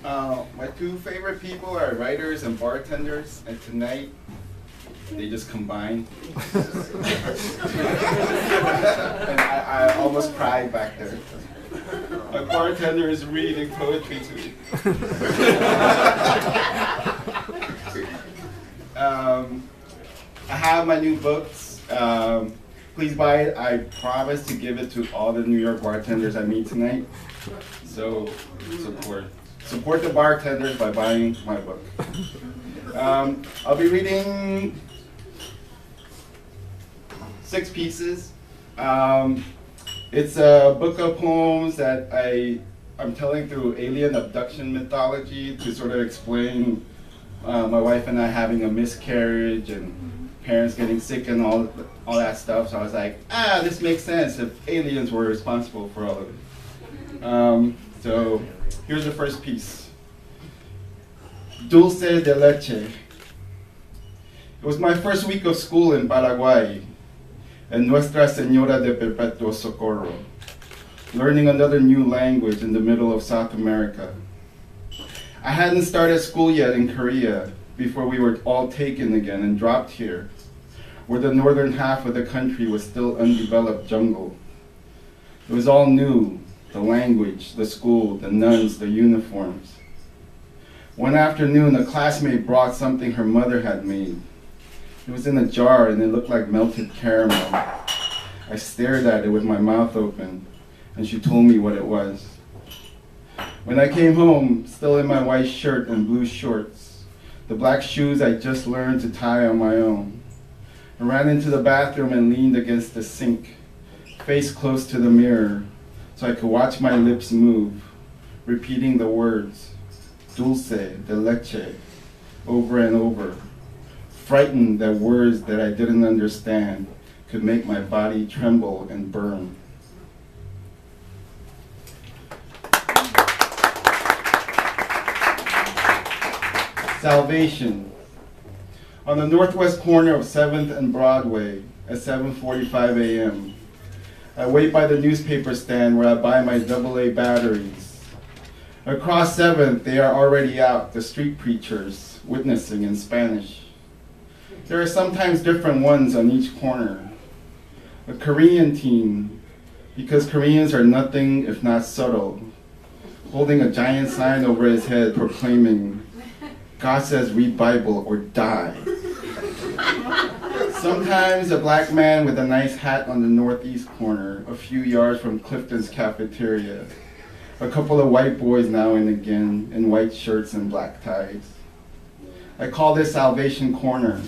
My two favorite people are writers and bartenders, and tonight they just combined. And I almost cried back there. My bartender is reading poetry to me. I have my new books. Please buy it. I promise to give it to all the New York bartenders I meet tonight. So support the bartenders by buying my book. I'll be reading 6 pieces. It's a book of poems that I'm telling through alien abduction mythology to sort of explain my wife and I having a miscarriage and parents getting sick and all that stuff. So I was like, this makes sense if aliens were responsible for all of it. So here's the first piece. Dulce de leche. It was my first week of school in Paraguay, and Nuestra Señora de Perpetuo Socorro, learning another new language in the middle of South America. I hadn't started school yet in Korea before we were all taken again and dropped here, where the northern half of the country was still undeveloped jungle. It was all new, the language, the school, the nuns, the uniforms. One afternoon, a classmate brought something her mother had made. It was in a jar and it looked like melted caramel. I stared at it with my mouth open, and she told me what it was. When I came home, still in my white shirt and blue shorts, the black shoes I just learned to tie on my own, I ran into the bathroom and leaned against the sink, face close to the mirror, so I could watch my lips move, repeating the words, dulce de leche, over and over, frightened that words that I didn't understand could make my body tremble and burn. Salvation. On the northwest corner of 7th and Broadway at 7:45 a.m., I wait by the newspaper stand where I buy my AA batteries. Across 7th, they are already out, the street preachers, witnessing in Spanish. There are sometimes different ones on each corner. A Korean teen, because Koreans are nothing if not subtle, holding a giant sign over his head proclaiming, God says read Bible or die. Sometimes a black man with a nice hat on the northeast corner, a few yards from Clifton's cafeteria. A couple of white boys now and again in white shirts and black ties. I call this Salvation Corner,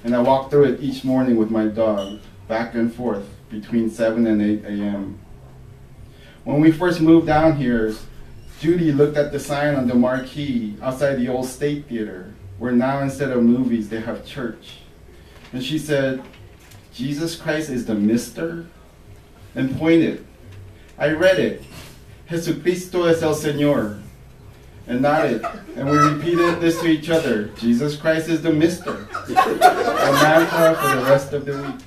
and I walk through it each morning with my dog, back and forth between 7 and 8 a.m. When we first moved down here, Judy looked at the sign on the marquee outside the old State Theater, where now instead of movies they have church. And she said, Jesus Christ is the mister? And pointed. I read it. Jesucristo es el Señor. And nodded. And we repeated this to each other. Jesus Christ is the mister. A mantra for the rest of the week.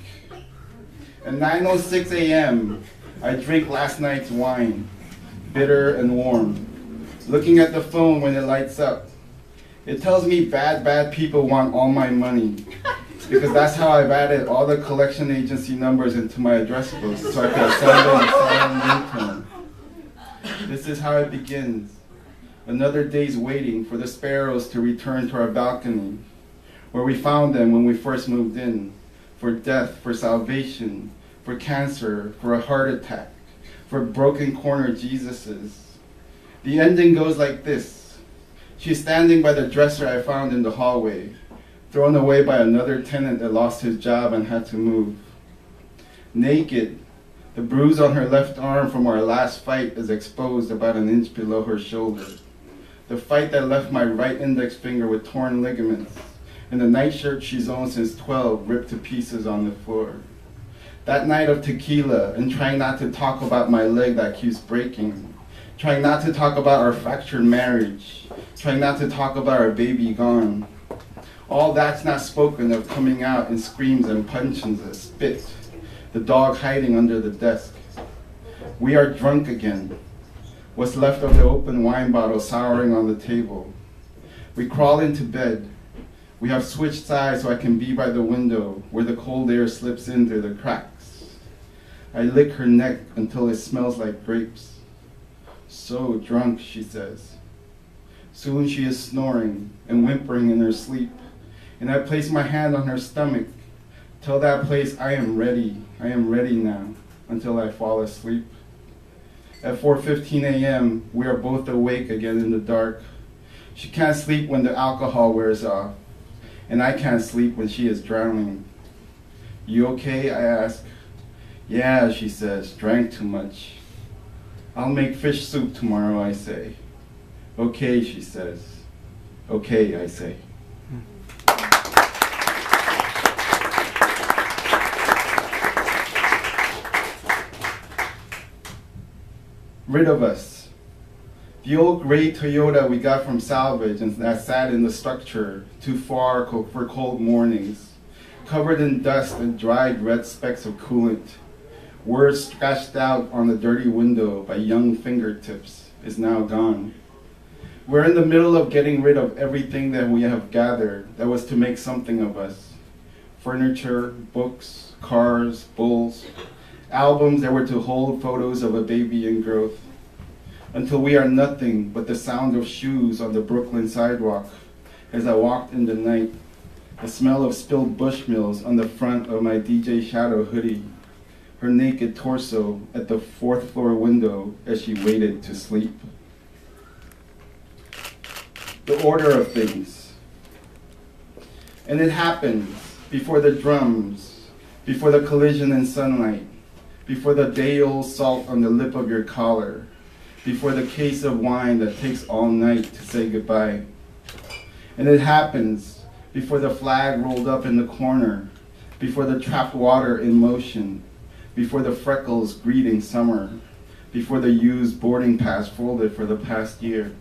At 9:06 a.m., I drink last night's wine, bitter and warm, looking at the phone when it lights up. It tells me bad people want all my money, because that's how I've added all the collection agency numbers into my address book so I can send them a silent ringtone. This is how it begins. Another day's waiting for the sparrows to return to our balcony, where we found them when we first moved in, for death, for salvation, for cancer, for a heart attack, for broken corner Jesuses. The ending goes like this. She's standing by the dresser I found in the hallway, thrown away by another tenant that lost his job and had to move. Naked, the bruise on her left arm from our last fight is exposed about an inch below her shoulder. The fight that left my right index finger with torn ligaments, and the nightshirt she's owned since 12 ripped to pieces on the floor. That night of tequila, and trying not to talk about my leg that keeps breaking, trying not to talk about our fractured marriage, trying not to talk about our baby gone. All that's not spoken of coming out in screams and punches and spit, the dog hiding under the desk. We are drunk again. what's left of the open wine bottle souring on the table. We crawl into bed. We have switched sides so I can be by the window where the cold air slips in through the cracks. I lick her neck until it smells like grapes. So drunk, she says. Soon she is snoring and whimpering in her sleep, and I place my hand on her stomach. Tell that place I am ready now, until I fall asleep. At 4:15 a.m., we are both awake again in the dark. She can't sleep when the alcohol wears off, and I can't sleep when she is drowning. You okay? I ask. Yeah, she says, drank too much. I'll make fish soup tomorrow, I say. Okay, she says. Okay, I say. Rid of us. The old gray Toyota we got from salvage and that sat in the structure too far for cold mornings, covered in dust and dried red specks of coolant, words scratched out on the dirty window by young fingertips, is now gone. We're in the middle of getting rid of everything that we have gathered that was to make something of us. Furniture, books, cars, bulls, albums that were to hold photos of a baby in growth, until we are nothing but the sound of shoes on the Brooklyn sidewalk as I walked in the night, the smell of spilled Bushmills on the front of my DJ Shadow hoodie, her naked torso at the 4th floor window as she waited to sleep. The order of things. And it happens before the drums, before the collision in sunlight, before the day-old salt on the lip of your collar, before the case of wine that takes all night to say goodbye. And it happens before the flag rolled up in the corner, before the trapped water in motion, before the freckles greeting summer, before the used boarding pass folded for the past year.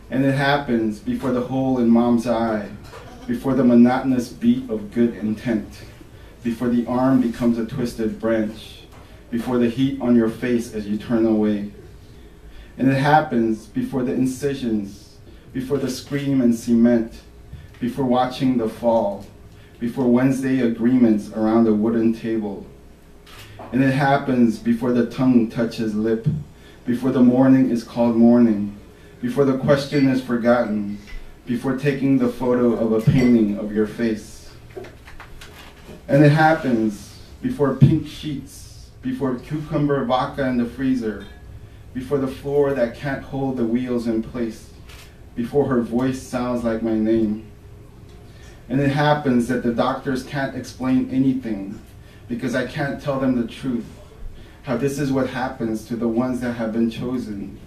And it happens before the hole in mom's eye, before the monotonous beat of good intent, before the arm becomes a twisted branch, before the heat on your face as you turn away. And it happens before the incisions, before the scream and cement, before watching the fall, before Wednesday agreements around a wooden table. And it happens before the tongue touches lip, before the morning is called morning, before the question is forgotten, before taking the photo of a painting of your face. And it happens before pink sheets, before cucumber vodka in the freezer, before the floor that can't hold the wheels in place, before her voice sounds like my name. And it happens that the doctors can't explain anything because I can't tell them the truth, how this is what happens to the ones that have been chosen,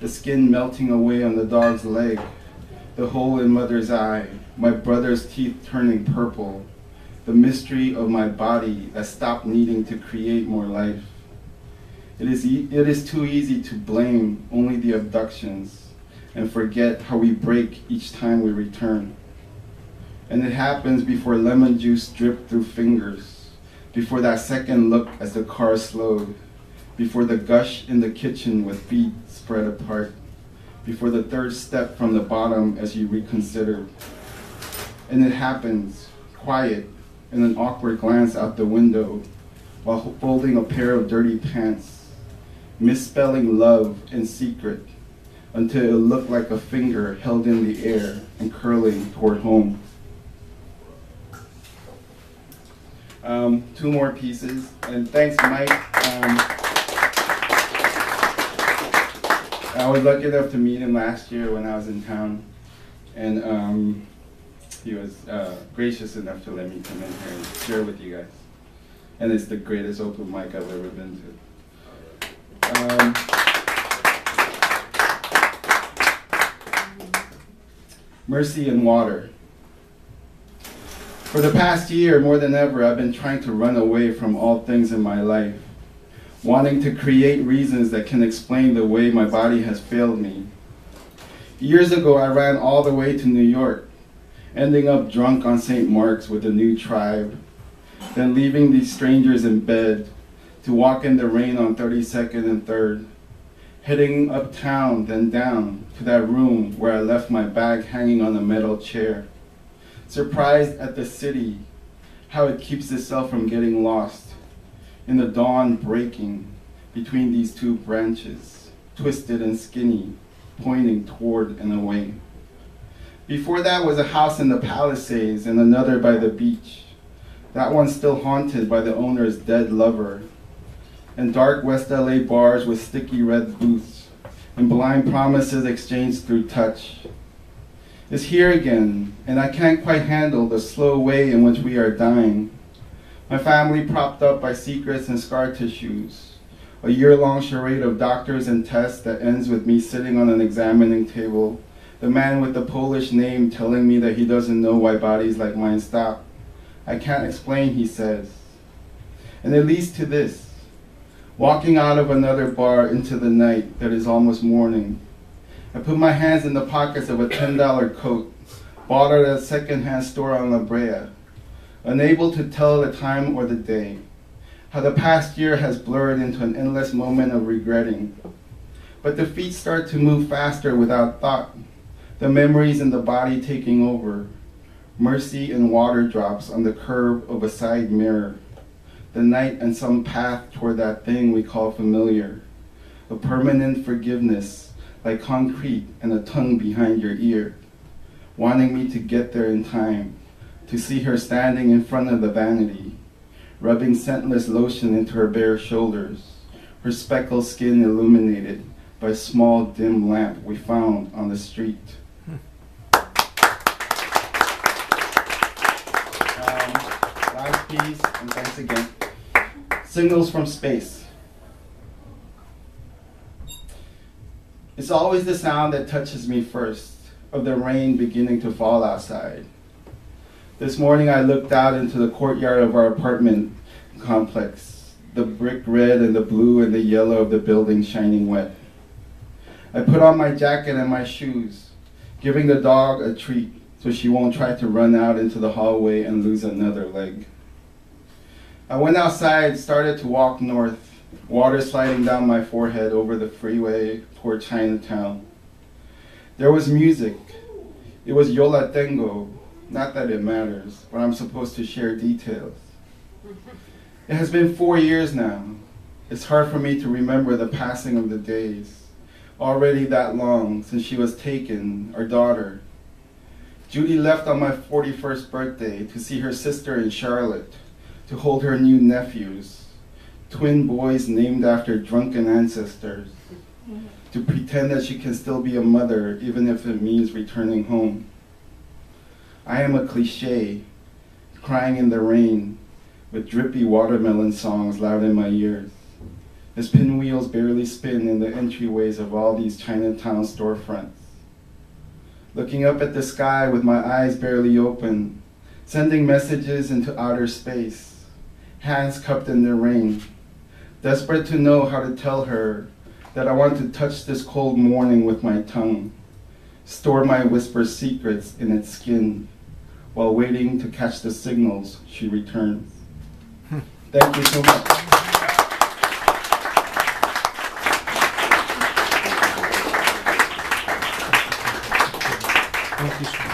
the skin melting away on the dog's leg, the hole in mother's eye, my brother's teeth turning purple, the mystery of my body that stopped needing to create more life. It is too easy to blame only the abductions and forget how we break each time we return. And it happens before lemon juice dripped through fingers, before that second look as the car slowed, before the gush in the kitchen with feet spread apart, before the third step from the bottom as you reconsidered. And it happens, quiet, in an awkward glance out the window, while folding a pair of dirty pants, misspelling love in secret, until it looked like a finger held in the air and curling toward home. 2 more pieces, and thanks, Mike. I was lucky enough to meet him last year when I was in town, and he was gracious enough to let me come in here and share with you guys. And it's the greatest open mic I've ever been to. Mercy and water. For the past year, more than ever, I've been trying to run away from all things in my life, wanting to create reasons that can explain the way my body has failed me. Years ago, I ran all the way to New York, ending up drunk on St. Mark's with a new tribe, then leaving these strangers in bed to walk in the rain on 32nd and 3rd, heading uptown, then down to that room where I left my bag hanging on a metal chair. Surprised at the city, how it keeps itself from getting lost in the dawn breaking between these two branches, twisted and skinny, pointing toward and away. Before that was a house in the Palisades and another by the beach. That one still haunted by the owner's dead lover. And dark West LA bars with sticky red booths and blind promises exchanged through touch. It's here again, and I can't quite handle the slow way in which we are dying. My family propped up by secrets and scar tissues. A year-long charade of doctors and tests that ends with me sitting on an examining table. The man with the Polish name telling me that he doesn't know why bodies like mine stop. I can't explain, he says. And it leads to this. Walking out of another bar into the night that is almost morning. I put my hands in the pockets of a $10 coat, bought at a secondhand store on La Brea, unable to tell the time or the day. How the past year has blurred into an endless moment of regretting. But the feet start to move faster without thought. The memories in the body taking over. Mercy and water drops on the curve of a side mirror. The night and some path toward that thing we call familiar. A permanent forgiveness, like concrete and a tongue behind your ear. Wanting me to get there in time. To see her standing in front of the vanity. Rubbing scentless lotion into her bare shoulders. Her speckled skin illuminated by a small dim lamp we found on the street. Last piece, and thanks again. Signals from space. It's always the sound that touches me first, of the rain beginning to fall outside. This morning I looked out into the courtyard of our apartment complex, the brick red and the blue and the yellow of the building shining wet. I put on my jacket and my shoes, giving the dog a treat so she won't try to run out into the hallway and lose another leg. I went outside, started to walk north, water sliding down my forehead over the freeway toward Chinatown. There was music. It was Yo La Tengo. Not that it matters, but I'm supposed to share details. It has been 4 years now. It's hard for me to remember the passing of the days. Already that long since she was taken, our daughter. Judy left on my 41st birthday to see her sister in Charlotte, to hold her new nephews, twin boys named after drunken ancestors, to pretend that she can still be a mother even if it means returning home. I am a cliché, crying in the rain, with drippy watermelon songs loud in my ears, as pinwheels barely spin in the entryways of all these Chinatown storefronts. Looking up at the sky with my eyes barely open, sending messages into outer space, hands cupped in the rain, desperate to know how to tell her that I want to touch this cold morning with my tongue, store my whisper secrets in its skin, while waiting to catch the signals she returns. Thank you so much. Thank you so much.